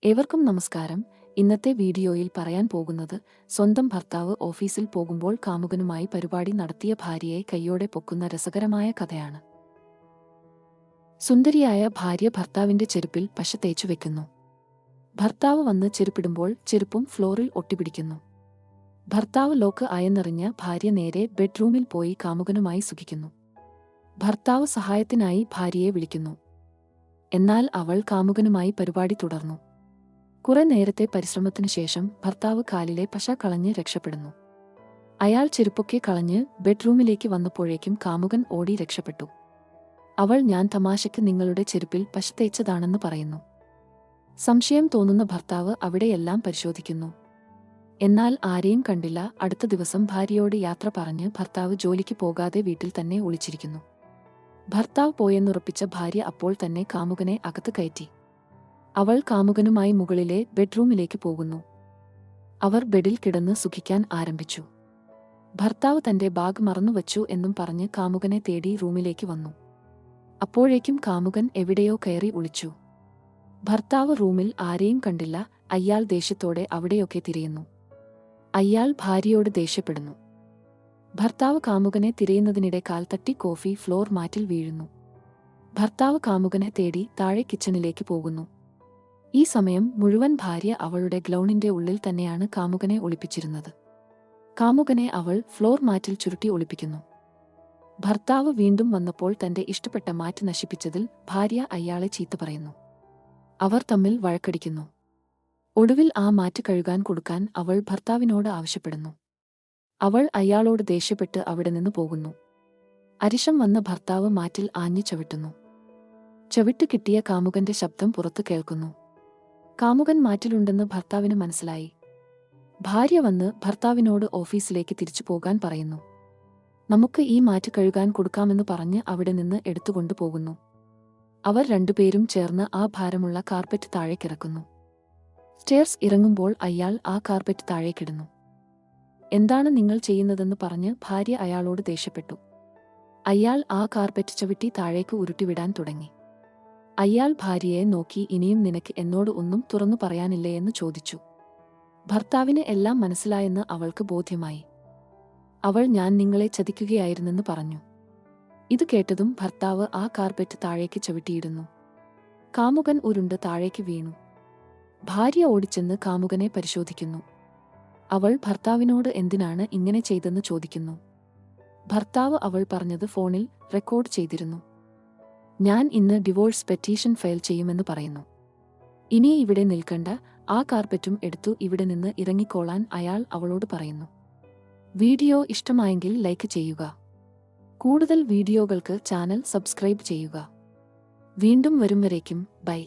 ഏവർക്കും നമസ്കാരം. ഇന്നത്തെ വീഡിയോയിൽ പറയാൻ പോകുന്നത് സ്വന്തം ഭർത്താവ് ഓഫീസിൽ പോകുമ്പോൾ കാമുകനുമായി പരിപാടി നടത്തിയ ഭാര്യയെ കൈയോടെ പൊക്കുന്ന രസകരമായ കഥയാണ്. സുന്ദരിയായ ഭാര്യ ഭർത്താവിന്റെ ചെരുപ്പിൽ പശ തേച്ചു വെക്കുന്നു. ഭർത്താവ് വന്ന് ചെരുപ്പിടുമ്പോൾ ചെരുപ്പും ഫ്ലോറിൽ ഒട്ടിപ്പിടിക്കുന്നു. ഭർത്താവ് ലോക്ക് ആയെന്നറിഞ്ഞ ഭാര്യ നേരെ ബെഡ്റൂമിൽ പോയി കാമുകനുമായി സുഖിക്കുന്നു. ഭർത്താവ് സഹായത്തിനായി ഭാര്യയെ വിളിക്കുന്നു. എന്നാൽ അവൾ കാമുകനുമായി പരിപാടി തുടർന്നു. കുറെ നേരത്തെ പരിശ്രമത്തിനു ശേഷം ഭർത്താവ് കാലിലെ പശ കളഞ്ഞ് രക്ഷപ്പെടുന്നു. അയാൾ ചെരുപ്പൊക്കെ കളഞ്ഞ് ബെഡ്റൂമിലേക്ക് വന്നപ്പോഴേക്കും കാമുകൻ ഓടി രക്ഷപ്പെട്ടു. അവൾ ഞാൻ തമാശയ്ക്ക് നിങ്ങളുടെ ചെരുപ്പിൽ പശ തേച്ചതാണെന്ന് പറയുന്നു. സംശയം തോന്നുന്ന ഭർത്താവ് അവിടെയെല്ലാം പരിശോധിക്കുന്നു. എന്നാൽ ആരെയും കണ്ടില്ല. അടുത്ത ദിവസം ഭാര്യയോട് യാത്ര പറഞ്ഞ് ഭർത്താവ് ജോലിക്ക് പോകാതെ വീട്ടിൽ തന്നെ ഒളിച്ചിരിക്കുന്നു. ഭർത്താവ് പോയെന്നുറപ്പിച്ച ഭാര്യ അപ്പോൾ തന്നെ കാമുകനെ അകത്ത് കയറ്റി. അവൾ കാമുകനുമായി മുകളിലെ ബെഡ്റൂമിലേക്ക് പോകുന്നു. അവർ ബെഡിൽ കിടന്ന് സുഖിക്കാൻ ആരംഭിച്ചു. ഭർത്താവ് തന്റെ ബാഗ് മറന്നുവച്ചു എന്നും പറഞ്ഞ് കാമുകനെ തേടി റൂമിലേക്ക് വന്നു. അപ്പോഴേക്കും കാമുകൻ എവിടെയോ കയറി ഒളിച്ചു. ഭർത്താവ് റൂമിൽ ആരെയും കണ്ടില്ല. അയാൾ ദേഷ്യത്തോടെ അവിടെയൊക്കെ തിരയുന്നു. അയാൾ ഭാര്യയോട് ദേഷ്യപ്പെടുന്നു. ഭർത്താവ് കാമുകനെ തിരയുന്നതിനിടെ കാൽ തട്ടി കോഫി ഫ്ലോർ മാറ്റിൽ വീഴുന്നു. ഭർത്താവ് കാമുകനെ തേടി താഴെ കിച്ചണിലേക്ക് പോകുന്നു. ഈ സമയം മുഴുവൻ ഭാര്യ അവളുടെ ഗ്ലൗണിന്റെ ഉള്ളിൽ തന്നെയാണ് കാമുകനെ ഒളിപ്പിച്ചിരുന്നത്. കാമുകനെ അവൾ ഫ്ലോർ മാറ്റിൽ ചുരുട്ടി ഒളിപ്പിക്കുന്നു. ഭർത്താവ് വീണ്ടും വന്നപ്പോൾ തന്റെ ഇഷ്ടപ്പെട്ട മാറ്റ് നശിപ്പിച്ചതിൽ ഭാര്യ അയാളെ ചീത്ത പറയുന്നു. അവർ തമ്മിൽ വഴക്കടിക്കുന്നു. ഒടുവിൽ ആ മാറ്റ് കഴുകാൻ കൊടുക്കാൻ അവൾ ഭർത്താവിനോട് ആവശ്യപ്പെടുന്നു. അവൾ അയാളോട് ദേഷ്യപ്പെട്ട് അവിടെ നിന്ന് പോകുന്നു. അരിശം വന്ന ഭർത്താവ് മാറ്റിൽ ആഞ്ഞു ചവിട്ടുന്നു. ചവിട്ട് കിട്ടിയ കാമുകന്റെ ശബ്ദം പുറത്തു കേൾക്കുന്നു. കാമുകൻ മാറ്റിലുണ്ടെന്ന് ഭർത്താവിന് മനസ്സിലായി. ഭാര്യ വന്ന് ഭർത്താവിനോട് ഓഫീസിലേക്ക് തിരിച്ചു പോകാൻ പറയുന്നു. നമുക്ക് ഈ മാറ്റ് കഴുകാൻ കൊടുക്കാമെന്ന് പറഞ്ഞ് അവിടെ നിന്ന് എടുത്തുകൊണ്ടു പോകുന്നു. അവർ രണ്ടുപേരും ചേർന്ന് ആ ഭാരമുള്ള കാർപ്പറ്റ് താഴേക്കിറക്കുന്നു. സ്റ്റെയർസ് ഇറങ്ങുമ്പോൾ അയാൾ ആ കാർപ്പറ്റ് താഴേക്കിടുന്നു. എന്താണ് നിങ്ങൾ ചെയ്യുന്നതെന്ന് പറഞ്ഞ് ഭാര്യ അയാളോട് ദേഷ്യപ്പെട്ടു. അയാൾ ആ കാർപ്പറ്റ് ചവിട്ടി താഴേക്ക് ഉരുട്ടിവിടാൻ തുടങ്ങി. അയാൾ ഭാര്യയെ നോക്കി ഇനിയും നിനക്ക് എന്നോട് ഒന്നും തുറന്നു പറയാനില്ലേ എന്ന് ചോദിച്ചു. ഭർത്താവിന് എല്ലാം മനസ്സിലായെന്ന് അവൾക്ക് ബോധ്യമായി. അവൾ ഞാൻ നിങ്ങളെ ചതിക്കുകയായിരുന്നെന്ന് പറഞ്ഞു. ഇത് കേട്ടതും ഭർത്താവ് ആ കാർപ്പറ്റ് താഴേക്ക് ചവിട്ടിയിടുന്നു. കാമുകൻ ഉരുണ്ട് താഴേക്ക് വീണു. ഭാര്യ ഓടിച്ചെന്ന് കാമുകനെ പരിശോധിക്കുന്നു. അവൾ ഭർത്താവിനോട് എന്തിനാണ് ഇങ്ങനെ ചെയ്തെന്ന് ചോദിക്കുന്നു. ഭർത്താവ് അവൾ പറഞ്ഞത് ഫോണിൽ റെക്കോർഡ് ചെയ്തിരുന്നു. ഞാൻ ഇന്ന് ഡിവോഴ്സ് പെറ്റീഷൻ ഫയൽ ചെയ്യുമെന്ന് പറയുന്നു. ഇനി ഇവിടെ നിൽക്കണ്ട, ആ കാർപ്പറ്റും എടുത്തു ഇവിടെ നിന്ന് ഇറങ്ങിക്കോളാൻ അയാൾ അവളോട് പറയുന്നു. വീഡിയോ ഇഷ്ടമായെങ്കിൽ ലൈക്ക് ചെയ്യുക. കൂടുതൽ വീഡിയോകൾക്ക് ചാനൽ സബ്സ്ക്രൈബ് ചെയ്യുക. വീണ്ടും വരും വരേക്കും ബൈ.